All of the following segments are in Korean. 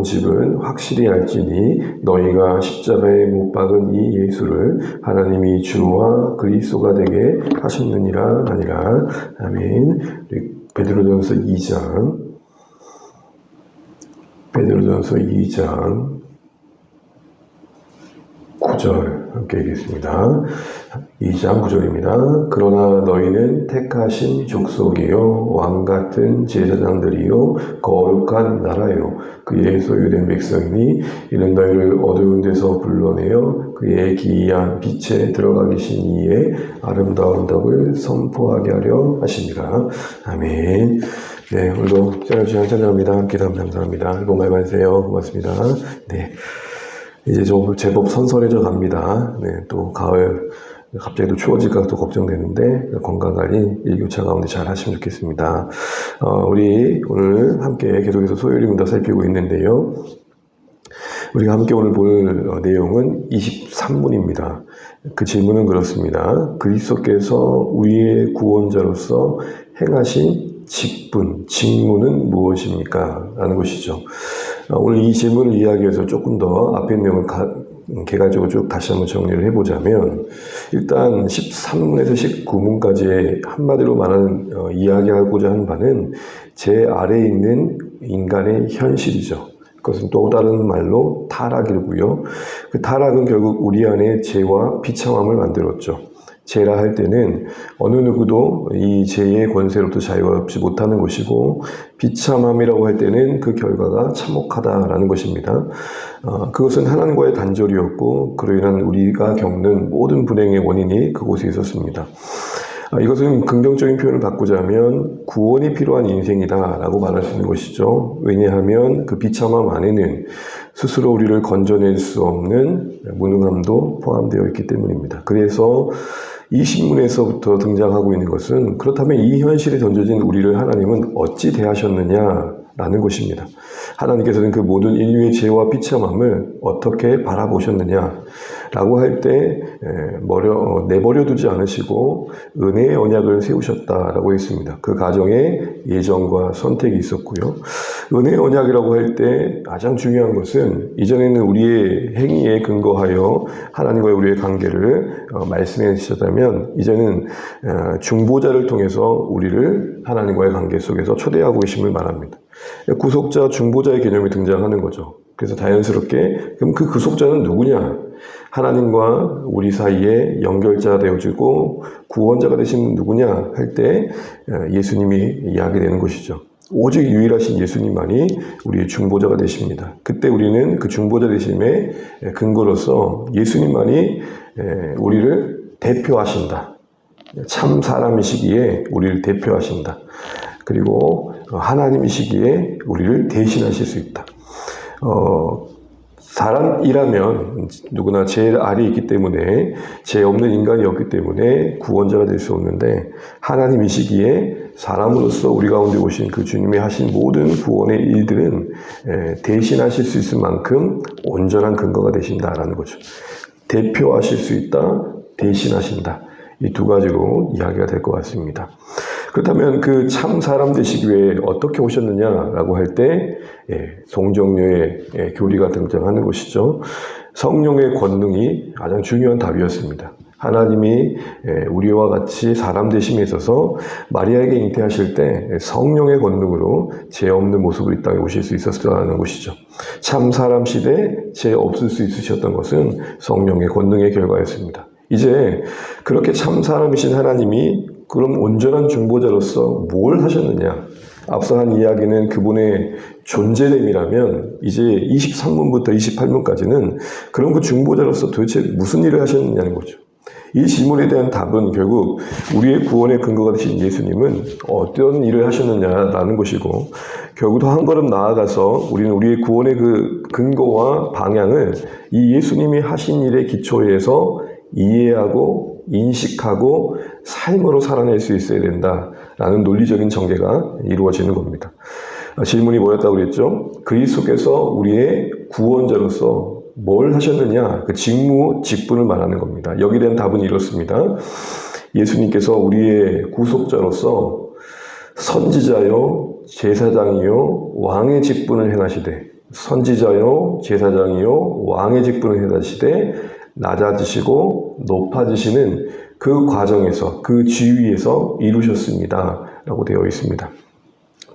집은 확실히 알지니 너희가 십자가에 못 박은 이 예수를 하나님이 주와 그리스도가 되게 하셨느니라 하니라. 아멘. 베드로전서 2장 9절 함께 읽겠습니다. 2장 9절입니다. 그러나 너희는 택하신 족속이요 왕같은 제사장들이요 거룩한 나라요 그의 소유된 백성이니 이는 너희를 어두운 데서 불러내어 그의 기이한 빛에 들어가 계신 이의 아름다운 덕을 선포하게 하려 하십니다. 아멘. 네, 오늘도 짤주한 찬양합니다. 기도 감사합니다. 복 많이 받으세요. 고맙습니다. 네. 이제 좀 제법 선선해져 갑니다. 네, 또 가을 갑자기 또 추워질까 또 걱정되는데 건강관리 일교차 가운데 잘 하시면 좋겠습니다. 우리 오늘 함께 계속해서 소요리 문답 살피고 있는데요. 우리가 함께 오늘 볼 내용은 23문입니다. 그 질문은 그렇습니다. 그리스도께서 우리의 구원자로서 행하신 직무는 무엇입니까? 라는 것이죠. 오늘 이 질문을 이해하기 위해서 조금 더 앞에 내용을 개괄적으로 쭉 다시 한번 정리를 해보자면 일단 13문에서 19문까지 한마디로 말하는 이야기하고자 하는 바는 제 아래에 있는 인간의 현실이죠. 그것은 또 다른 말로 타락이고요. 그 타락은 결국 우리 안에 죄와 비참함을 만들었죠. 죄라 할 때는 어느 누구도 이 죄의 권세로부터 자유롭지 못하는 것이고 비참함이라고 할 때는 그 결과가 참혹하다라는 것입니다. 그것은 하나님과의 단절이었고 그로 인한 우리가 겪는 모든 불행의 원인이 그곳에 있었습니다. 이것은 긍정적인 표현을 바꾸자면 구원이 필요한 인생이다라고 말할 수 있는 것이죠. 왜냐하면 그 비참함 안에는 스스로 우리를 건져낼 수 없는 무능함도 포함되어 있기 때문입니다. 그래서 이 신문에서부터 등장하고 있는 것은 그렇다면 이 현실에 던져진 우리를 하나님은 어찌 대하셨느냐라는 것입니다. 하나님께서는 그 모든 인류의 죄와 비참함을 어떻게 바라보셨느냐라고 할 때 내버려 두지 않으시고 은혜의 언약을 세우셨다라고 했습니다. 그 가정에 예정과 선택이 있었고요. 은혜의 언약이라고 할 때 가장 중요한 것은 이전에는 우리의 행위에 근거하여 하나님과의 우리의 관계를 말씀해 주셨다면 이제는 중보자를 통해서 우리를 하나님과의 관계 속에서 초대하고 계심을 말합니다. 구속자, 중보자의 개념이 등장하는 거죠. 그래서 자연스럽게 그럼 그 구속자는 누구냐? 하나님과 우리 사이에 연결자가 되어지고 구원자가 되신 분 누구냐 할 때 예수님이 이야기되는 것이죠. 오직 유일하신 예수님만이 우리의 중보자가 되십니다. 그때 우리는 그 중보자 되심의 근거로서 예수님만이 우리를 대표하신다. 참 사람이시기에 우리를 대표하신다. 그리고 하나님이시기에 우리를 대신하실 수 있다. 사람이라면 누구나 죄 아래에 있기 때문에 죄 없는 인간이 없기 때문에 구원자가 될 수 없는데 하나님이시기에 사람으로서 우리 가운데 오신 그 주님이 하신 모든 구원의 일들은 대신하실 수 있을 만큼 온전한 근거가 되신다라는 거죠. 대표하실 수 있다, 대신하신다. 이 두 가지로 이야기가 될 것 같습니다. 그렇다면 그 참 사람 되시기 위해 어떻게 오셨느냐라고 할 때 동정녀의 교리가 등장하는 것이죠. 성령의 권능이 가장 중요한 답이었습니다. 하나님이 우리와 같이 사람 되심에 있어서 마리아에게 잉태하실 때 성령의 권능으로 죄 없는 모습으로 이 땅에 오실 수 있었다는 것이죠. 참 사람 시대 죄 없을 수 있으셨던 것은 성령의 권능의 결과였습니다. 이제 그렇게 참 사람이신 하나님이 그럼 온전한 중보자로서 뭘 하셨느냐? 앞서 한 이야기는 그분의 존재됨이라면 이제 23문부터 28문까지는 그런 그 중보자로서 도대체 무슨 일을 하셨느냐는 거죠. 이 질문에 대한 답은 결국 우리의 구원의 근거가 되신 예수님은 어떤 일을 하셨느냐라는 것이고 결국 더 한 걸음 나아가서 우리는 우리의 구원의 그 근거와 방향을 이 예수님이 하신 일의 기초에서 이해하고 인식하고 삶으로 살아낼 수 있어야 된다라는 논리적인 전개가 이루어지는 겁니다. 질문이 뭐였다고 그랬죠? 그리스도께서 우리의 구원자로서 뭘 하셨느냐? 그 직분을 말하는 겁니다. 여기에 대한 답은 이렇습니다. 예수님께서 우리의 구속자로서 선지자요, 제사장이요, 왕의 직분을 행하시되 선지자요 제사장이요 왕의 직분을 해다시되 낮아지시고 높아지시는 그 과정에서 그 지위에서 이루셨습니다 라고 되어 있습니다.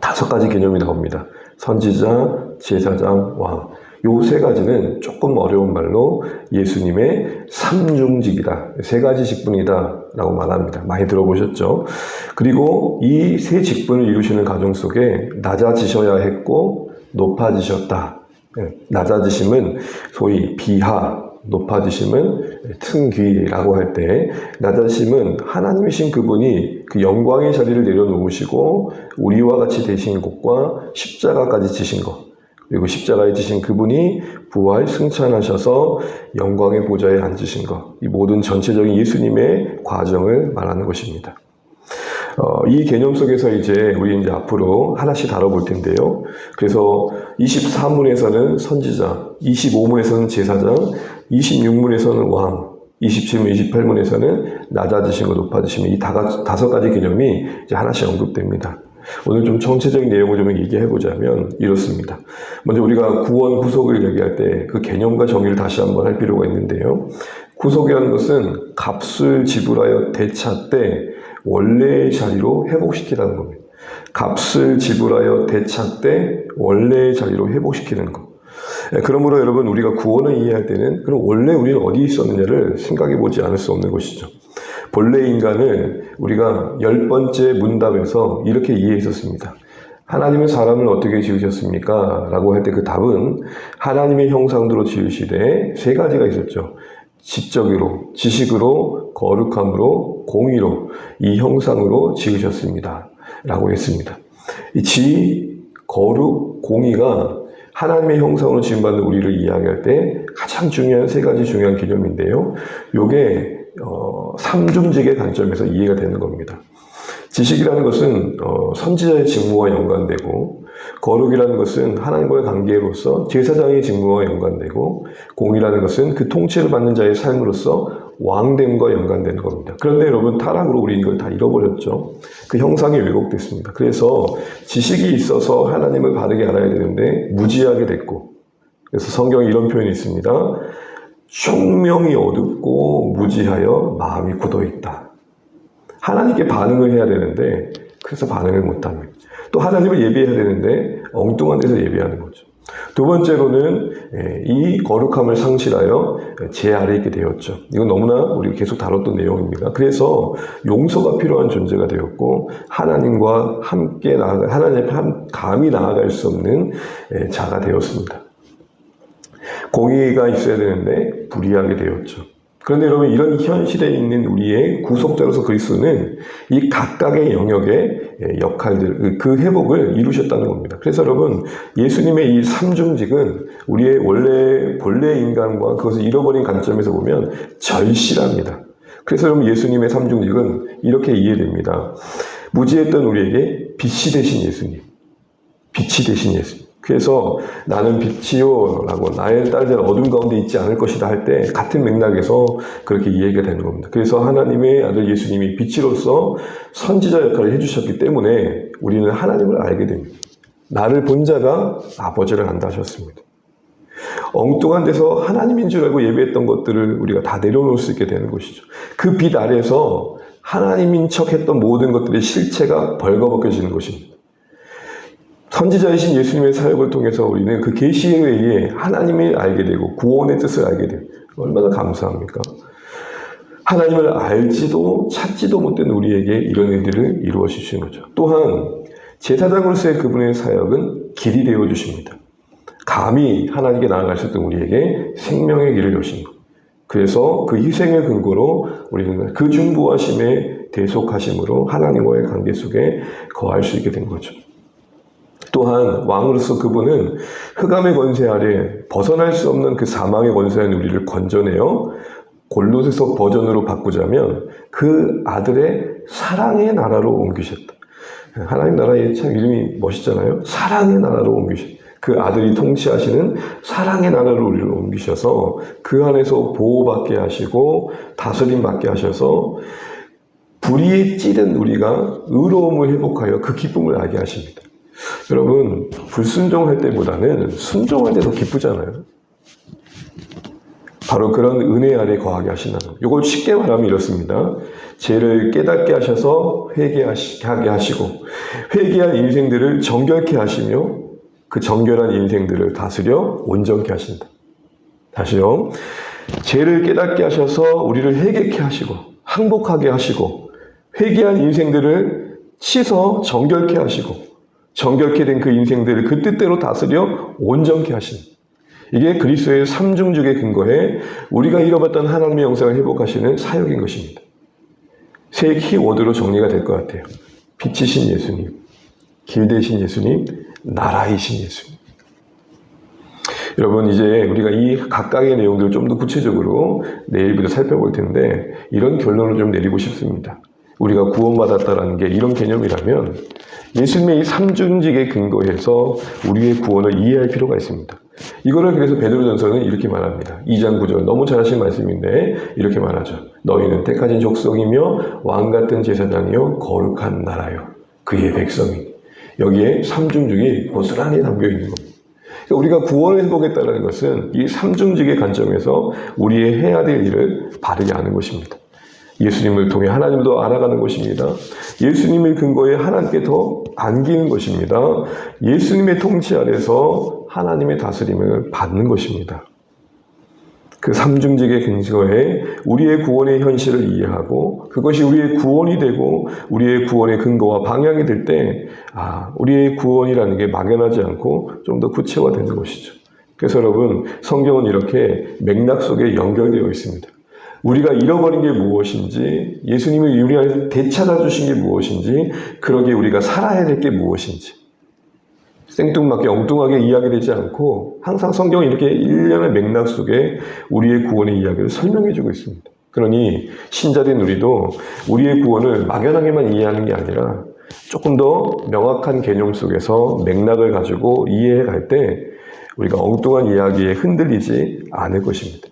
5가지 개념이 나옵니다. 선지자, 제사장, 왕. 요 3가지는 조금 어려운 말로 예수님의 삼중직이다. 3가지 직분이다 라고 말합니다. 많이 들어보셨죠? 그리고 이 3 직분을 이루시는 과정 속에 낮아지셔야 했고 높아지셨다. 낮아지심은 소위 비하, 높아지심은 승귀라고 할 때, 낮아지심은 하나님이신 그분이 그 영광의 자리를 내려놓으시고 우리와 같이 되신 것과 십자가까지 지신 것, 그리고 십자가에 지신 그분이 부활 승천하셔서 영광의 보좌에 앉으신 것, 이 모든 전체적인 예수님의 과정을 말하는 것입니다. 이 개념 속에서 우리 이제 앞으로 하나씩 다뤄볼 텐데요. 그래서 24문에서는 선지자, 25문에서는 제사장, 26문에서는 왕, 27문, 28문에서는 낮아지시고 높아지시면 이 5가지 개념이 이제 하나씩 언급됩니다. 오늘 좀 전체적인 내용을 좀 얘기해보자면 이렇습니다. 먼저 우리가 구원, 구속을 얘기할 때 그 개념과 정의를 다시 한번 할 필요가 있는데요. 구속이라는 것은 값을 지불하여 되찾 때 원래의 자리로 회복시키라는 겁니다. 값을 지불하여 되찾 때 원래의 자리로 회복시키는 것. 그러므로 여러분, 우리가 구원을 이해할 때는 그럼 원래 우리는 어디 있었느냐를 생각해 보지 않을 수 없는 것이죠. 본래 인간을 우리가 10번째 문답에서 이렇게 이해했었습니다. 하나님은 사람을 어떻게 지으셨습니까? 라고 할 때 그 답은 하나님의 형상대로 지으시되 3가지가 있었죠. 지적으로, 지식으로, 거룩함으로, 공의로 이 형상으로 지으셨습니다 라고 했습니다. 이 지, 거룩, 공의가 하나님의 형상으로 지음받는 우리를 이야기할 때 가장 중요한 3가지 중요한 개념인데요. 요게 삼중직의 관점에서 이해가 되는 겁니다. 지식이라는 것은 선지자의 직무와 연관되고, 거룩이라는 것은 하나님과의 관계로서 제사장의 직무와 연관되고, 공의라는 것은 그 통치를 받는 자의 삶으로서 왕됨과 연관되는 겁니다. 그런데 여러분, 타락으로 우리 이걸 다 잃어버렸죠. 그 형상이 왜곡됐습니다. 그래서 지식이 있어서 하나님을 바르게 알아야 되는데 무지하게 됐고, 그래서 성경에 이런 표현이 있습니다. 총명이 어둡고 무지하여 마음이 굳어있다. 하나님께 반응을 해야 되는데 그래서 반응을 못합니다. 또 하나님을 예배해야 되는데 엉뚱한 데서 예배하는 거죠. 2번째로는 이 거룩함을 상실하여 제 아래에 있게 되었죠. 이건 너무나 우리가 계속 다뤘던 내용입니다. 그래서 용서가 필요한 존재가 되었고, 하나님과 함께 하나님 감히 나아갈 수 없는 자가 되었습니다. 공의가 있어야 되는데 불의하게 되었죠. 그런데 여러분, 이런 현실에 있는 우리의 구속자로서 그리스도는 이 각각의 영역의 역할들, 그 회복을 이루셨다는 겁니다. 그래서 여러분, 예수님의 이 삼중직은 우리의 본래 인간과 그것을 잃어버린 관점에서 보면 절실합니다. 그래서 여러분, 예수님의 삼중직은 이렇게 이해됩니다. 무지했던 우리에게 빛이 되신 예수님, 빛이 되신 예수님. 그래서 나는 빛이요 라고 나의 딸들은 어둠 가운데 있지 않을 것이다 할 때 같은 맥락에서 그렇게 이해가 되는 겁니다. 그래서 하나님의 아들 예수님이 빛으로서 선지자 역할을 해주셨기 때문에 우리는 하나님을 알게 됩니다. 나를 본 자가 아버지를 안다 하셨습니다. 엉뚱한 데서 하나님인 줄 알고 예배했던 것들을 우리가 다 내려놓을 수 있게 되는 것이죠. 그 빛 아래에서 하나님인 척 했던 모든 것들의 실체가 벌거벗겨지는 것입니다. 선지자이신 예수님의 사역을 통해서 우리는 그 계시에 의해 하나님을 알게 되고 구원의 뜻을 알게 되고, 얼마나 감사합니까? 하나님을 알지도 찾지도 못된 우리에게 이런 일들을 이루어 주시는 거죠. 또한 제사장으로서의 그분의 사역은 길이 되어 주십니다. 감히 하나님께 나아갈 수 있던 우리에게 생명의 길을 여신 것. 그래서 그 희생의 근거로 우리는 그 중보하심에 대속하심으로 하나님과의 관계 속에 거할 수 있게 된 거죠. 또한 왕으로서 그분은 흑암의 권세 아래 벗어날 수 없는 그 사망의 권세한 우리를 건져내어 골로새서 버전으로 바꾸자면 그 아들의 사랑의 나라로 옮기셨다. 하나님 나라의 참 이름이 멋있잖아요. 사랑의 나라로 옮기셨다. 그 아들이 통치하시는 사랑의 나라로 우리를 옮기셔서 그 안에서 보호받게 하시고 다스림받게 하셔서 불의에 찌든 우리가 의로움을 회복하여 그 기쁨을 알게 하십니다. 여러분, 불순종할 때보다는 순종할 때 더 기쁘잖아요. 바로 그런 은혜 아래 거하게 하신다는 것. 이걸 쉽게 말하면 이렇습니다. 죄를 깨닫게 하셔서 회개하게 하시고, 회개한 인생들을 정결케 하시며, 그 정결한 인생들을 다스려 온전케 하신다. 다시요. 죄를 깨닫게 하셔서 우리를 회개케 하시고, 항복하게 하시고, 회개한 인생들을 씻어 정결케 하시고, 정결케 된 그 인생들을 그 뜻대로 다스려 온전케 하신다. 이게 그리스도의 삼중직에 근거해 우리가 잃어봤던 하나님의 영생을 회복하시는 사역인 것입니다. 세 키워드로 정리가 될 것 같아요. 빛이신 예수님, 길 되신 예수님, 나라이신 예수님. 여러분, 이제 우리가 이 각각의 내용들을 좀 더 구체적으로 내일부터 살펴볼 텐데, 이런 결론을 좀 내리고 싶습니다. 우리가 구원받았다는 게 이런 개념이라면 예수님의 이 삼중직에 근거해서 우리의 구원을 이해할 필요가 있습니다. 이거를 그래서 베드로전서는 이렇게 말합니다. 2장 9절, 너무 잘하신 말씀인데 이렇게 말하죠. 너희는 택하신 족속이며 왕같은 제사장이요 거룩한 나라요 그의 백성이. 여기에 삼중직이 고스란히 담겨 있는 겁니다. 그러니까 우리가 구원을 회복했다는 것은 이 삼중직의 관점에서 우리의 해야 될 일을 바르게 아는 것입니다. 예수님을 통해 하나님을 더 알아가는 것입니다. 예수님을 근거해 하나님께 더 안기는 것입니다. 예수님의 통치 아래서 하나님의 다스림을 받는 것입니다. 그 삼중직의 근거에 우리의 구원의 현실을 이해하고 그것이 우리의 구원이 되고 우리의 구원의 근거와 방향이 될 때 우리의 구원이라는 게 막연하지 않고 좀 더 구체화되는 것이죠. 그래서 여러분, 성경은 이렇게 맥락 속에 연결되어 있습니다. 우리가 잃어버린 게 무엇인지, 예수님이 우리 안에서 되찾아 주신 게 무엇인지, 그러기에 우리가 살아야 될 게 무엇인지, 생뚱맞게 엉뚱하게 이야기되지 않고 항상 성경은 이렇게 일련의 맥락 속에 우리의 구원의 이야기를 설명해 주고 있습니다. 그러니 신자된 우리도 우리의 구원을 막연하게만 이해하는 게 아니라 조금 더 명확한 개념 속에서 맥락을 가지고 이해해 갈 때 우리가 엉뚱한 이야기에 흔들리지 않을 것입니다.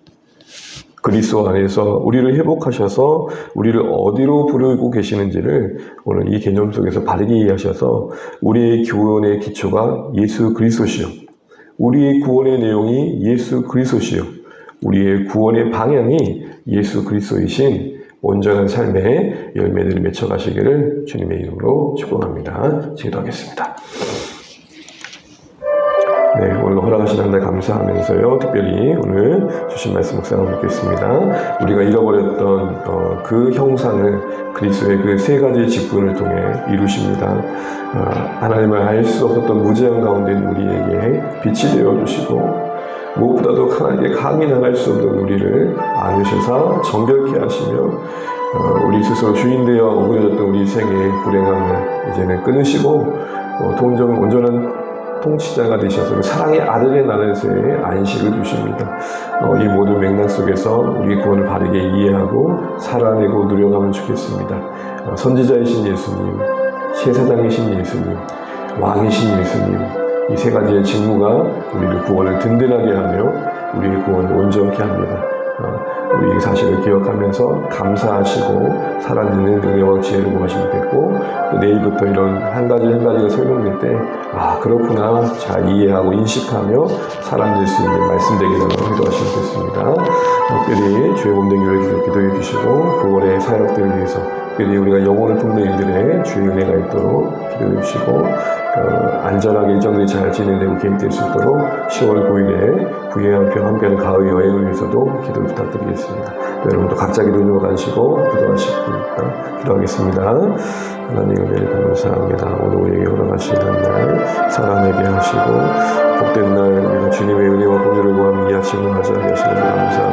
그리스도 안에서 우리를 회복하셔서 우리를 어디로 부르고 계시는지를 오늘 이 개념 속에서 바르게 이해하셔서 우리의 구원의 기초가 예수 그리스도시요, 우리의 구원의 내용이 예수 그리스도시요, 우리의 구원의 방향이 예수 그리스도이신 온전한 삶의 열매들을 맺혀가시기를 주님의 이름으로 축복합니다. 기도하겠습니다. 네, 오늘 허락하신 한 달 감사하면서요, 특별히 오늘 주신 말씀 묵상을 믿겠습니다. 우리가 잃어버렸던 그 형상을 그리스도의 그 세 가지 직분을 통해 이루십니다. 하나님을 알 수 없었던 무지한 가운데 우리에게 빛이 되어주시고, 무엇보다도 하나님께 감히 나갈 수 없는 우리를 안으셔서 정결케 하시며, 우리 스스로 주인 되어 오그려졌던 우리 생애의 불행함을 이제는 끊으시고, 온전한 통치자가 되셔서 사랑의 아들의 나라에서의 안식을 주십니다. 이 모든 맥락 속에서 우리 구원을 바르게 이해하고 살아내고 누려가면 좋겠습니다. 선지자이신 예수님, 제사장이신 예수님, 왕이신 예수님, 이 세 가지의 직무가 우리를 구원을 든든하게 하며 우리의 구원을 온전케 합니다. 우리 이 사실을 기억하면서 감사하시고 살아내는 은혜와 지혜를 구하시면 좋겠고, 또 내일부터 이런 한 가지 한 가지가 설명될 때 그렇구나 잘 이해하고 인식하며 살아낼 수 있는 말씀 되기를 기도하시면 좋겠습니다. 특별히 주의 몸된 교회 주여 기도해 주시고, 그월의 사역들을 위해서 특별히 우리가 영혼을 품는 일들에 주의 은혜가 있도록 기도해 주시고, 안전하게 일정들이 잘 진행되고 계획될 수 있도록 10월 9일에 부여한표 함께하는 가을 여행을 위해서도 기도 부탁드리겠습니다. 여러분도 각자 기도를 가지시고 기도하겠습니다. 하나님 은혜를 감사합니다. 오늘 우리에게 허락하시는 날 살아내게 하시고 복된 날 우리가 주님의 은혜와 공유를 구하며 이 아침을 맞이하게 하시는 줄 감사합니다.